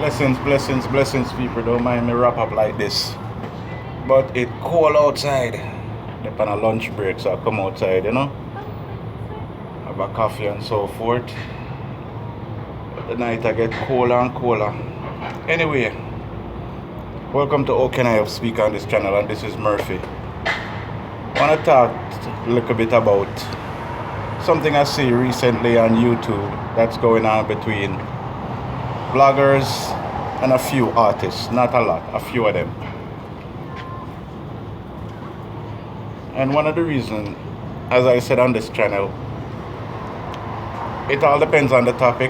Blessings, blessings, blessings, people. Don't mind me wrap up like this. But it cold outside. They're on a lunch break, so I come outside, have a coffee and so forth. But the night I get colder and colder. Anyway, welcome to How Can I Help Speak on this channel, and this is Murphy. I want to talk a little bit about something I see recently on YouTube that's going on between bloggers and a few artists. Not a lot, a few of them. And one of the reasons, as I said on this channel, it all depends on the topic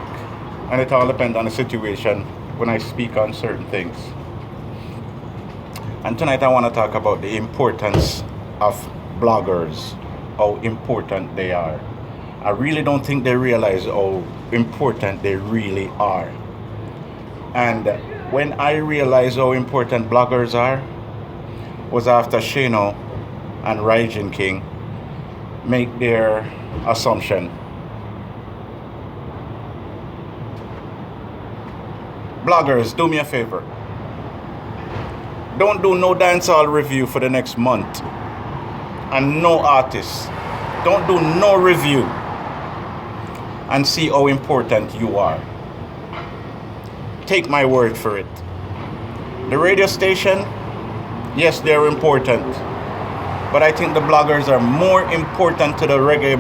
and it all depends on the situation when I speak on certain things. And tonight I want to talk about the importance of bloggers, how important they are. I really don't think they realize how important they really are. And when I realized how important bloggers are was after Shano and Raijin King make their assumption. Bloggers, do me a favor. Don't do no dancehall review for the next month. And no artists. Don't do no review. And see how important you are. Take my word for it. The radio station, yes, they're important. But I think the bloggers are more important to the reggae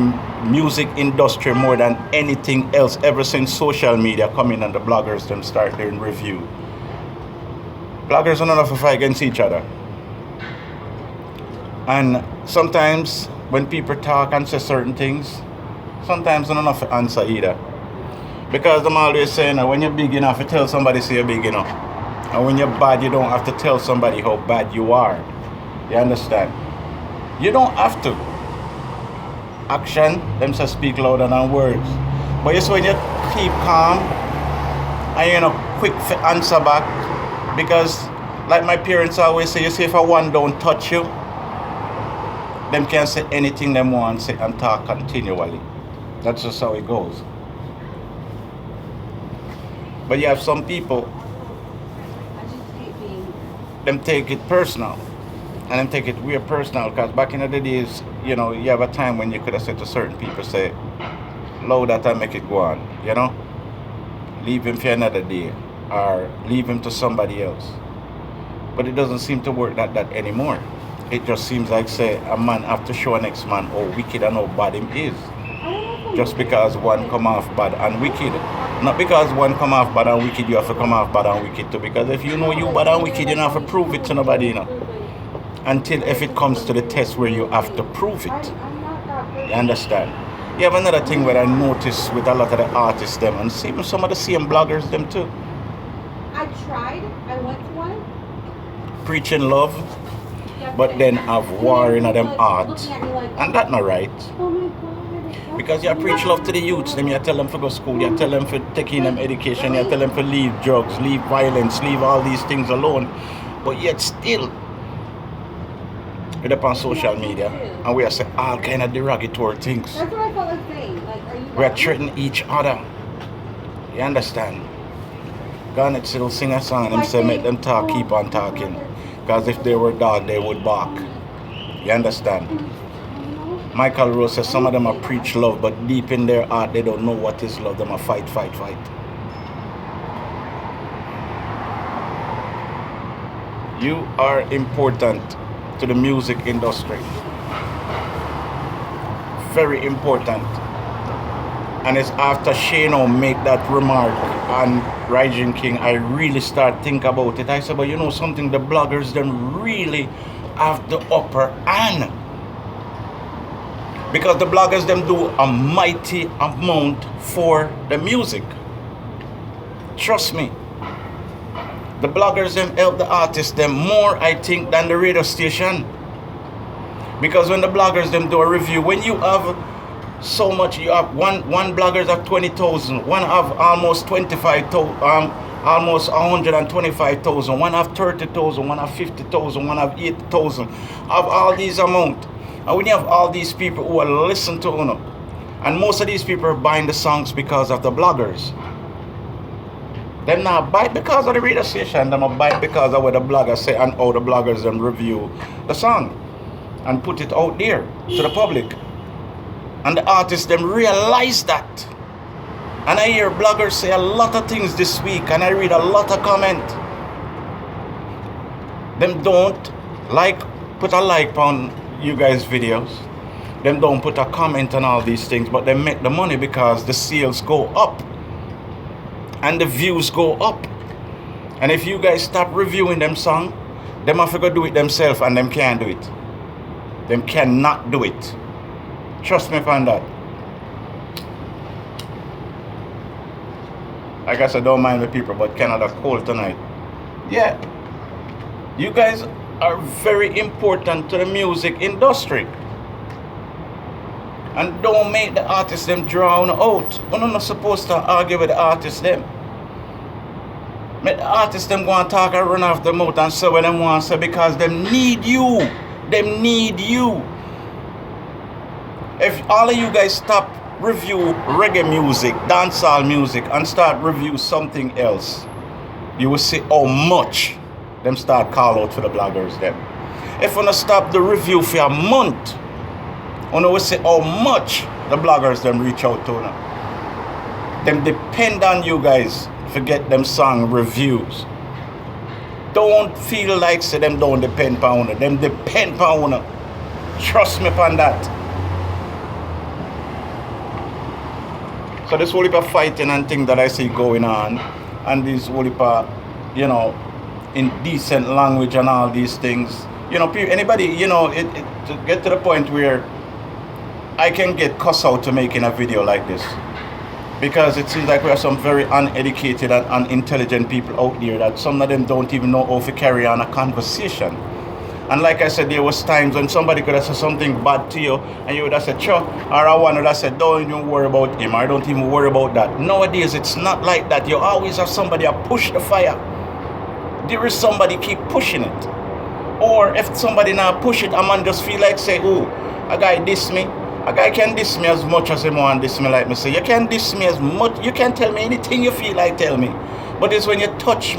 music industry more than anything else ever since social media come in and the bloggers them start doing review. Bloggers are not enough to fight against each other. And sometimes when people talk and say certain things, sometimes not enough to answer either. Because I'm always saying that when you're big enough, you tell somebody say you're big enough. And when you're bad, you don't have to tell somebody how bad you are. You understand? You don't have to. Action, them say speak louder than words. But you see when you keep calm and you're not quick to answer back, because like my parents always say, you see if a one don't touch you, them can say anything them want say and talk continually. That's just how it goes. But you have some people, them take it personal. And them take it weird personal, because back in the days, you have a time when you could have said to certain people, say, load that and make it go on, Leave him for another day, or leave him to somebody else. But it doesn't seem to work that anymore. It just seems like, say, a man have to show a next man how wicked and how bad him is. Just because one come off bad and wicked. Not because one come off bad and wicked, you have to come off bad and wicked too. Because if you know you bad and wicked, you don't have to prove it to nobody, Until if it comes to the test where you have to prove it. You understand? You have another thing where I notice with a lot of the artists them, and even some of the same bloggers them too. I went to one. Preaching love, but then have war in them heart. And that's not right. Because you preach love to the youths, then you tell them to go to school, you tell them for taking them education, you tell them to leave drugs, leave violence, leave all these things alone. But yet still, we're up on social media and we are saying all kind of derogatory things. That's what I felt like saying. Like, are you we are threatening each other. You understand? Garnet still sing a song and say make them talk, keep on talking. Because if they were dog, they would bark. You understand? Michael Rose says some of them are preach love, but deep in their heart they don't know what is love. Them are fight. You are important to the music industry. Very important. And it's after Shano make that remark on Raijin King, I really start think about it. I said, but something, the bloggers them really have the upper hand. Because the bloggers them do a mighty amount for the music. Trust me. The bloggers them help the artists them more, I think, than the radio station. Because when the bloggers them do a review, when you have so much, you have one bloggers have 20,000, one have almost 25,000, almost 125,000, one have 30,000, one have 50,000, one have 80,000, of all these amount. And when you have all these people who will listen to Uno, and most of these people are buying the songs because of the bloggers. Them not bite because of the radio station. Them a bite because of what the bloggers say and how the bloggers them review the song and put it out there to the public. And the artists them realize that. And I hear bloggers say a lot of things this week, and I read a lot of comment. Them don't put a like on you guys' videos. Them don't put a comment on all these things, but they make the money because the sales go up and the views go up. And if you guys stop reviewing them song, them have to go do it themselves, and them can't do it. Them cannot do it. Trust me on that. I guess I don't mind the people, but Canada cold tonight. Yeah. You guys are very important to the music industry. And don't make the artists them drown out. We're not supposed to argue with the artists them. Make the artists them go and talk and run off the mouth and say what them want to say because them need you. Them need you. If all of you guys stop review reggae music, dancehall music, and start review something else, you will see how much them start call out for the bloggers them. If you stop the review for a month, you will see how much the bloggers them reach out to them. Them depend on you guys to get them song reviews. Don't feel like say them don't depend on you. Them depend on you. Trust me upon that. So this whole heap of fighting and thing that I see going on, and this whole heap of, indecent language and all these things, anybody, to get to the point where I can get cuss out to making a video like this. Because it seems like we have some very uneducated and unintelligent people out there that some of them don't even know how to carry on a conversation. And like I said, there was times when somebody could have said something bad to you and you would have said, sure, or I would have said, don't even worry about him, or don't even worry about that. Nowadays, it's not like that. You always have somebody that push the fire. There is somebody keep pushing it. Or if somebody now push it, a man just feel like say, oh, a guy diss me. A guy can diss me as much as him want diss me like me. Say, you can diss me as much, you can tell me anything you feel like tell me. But it's when you touch me.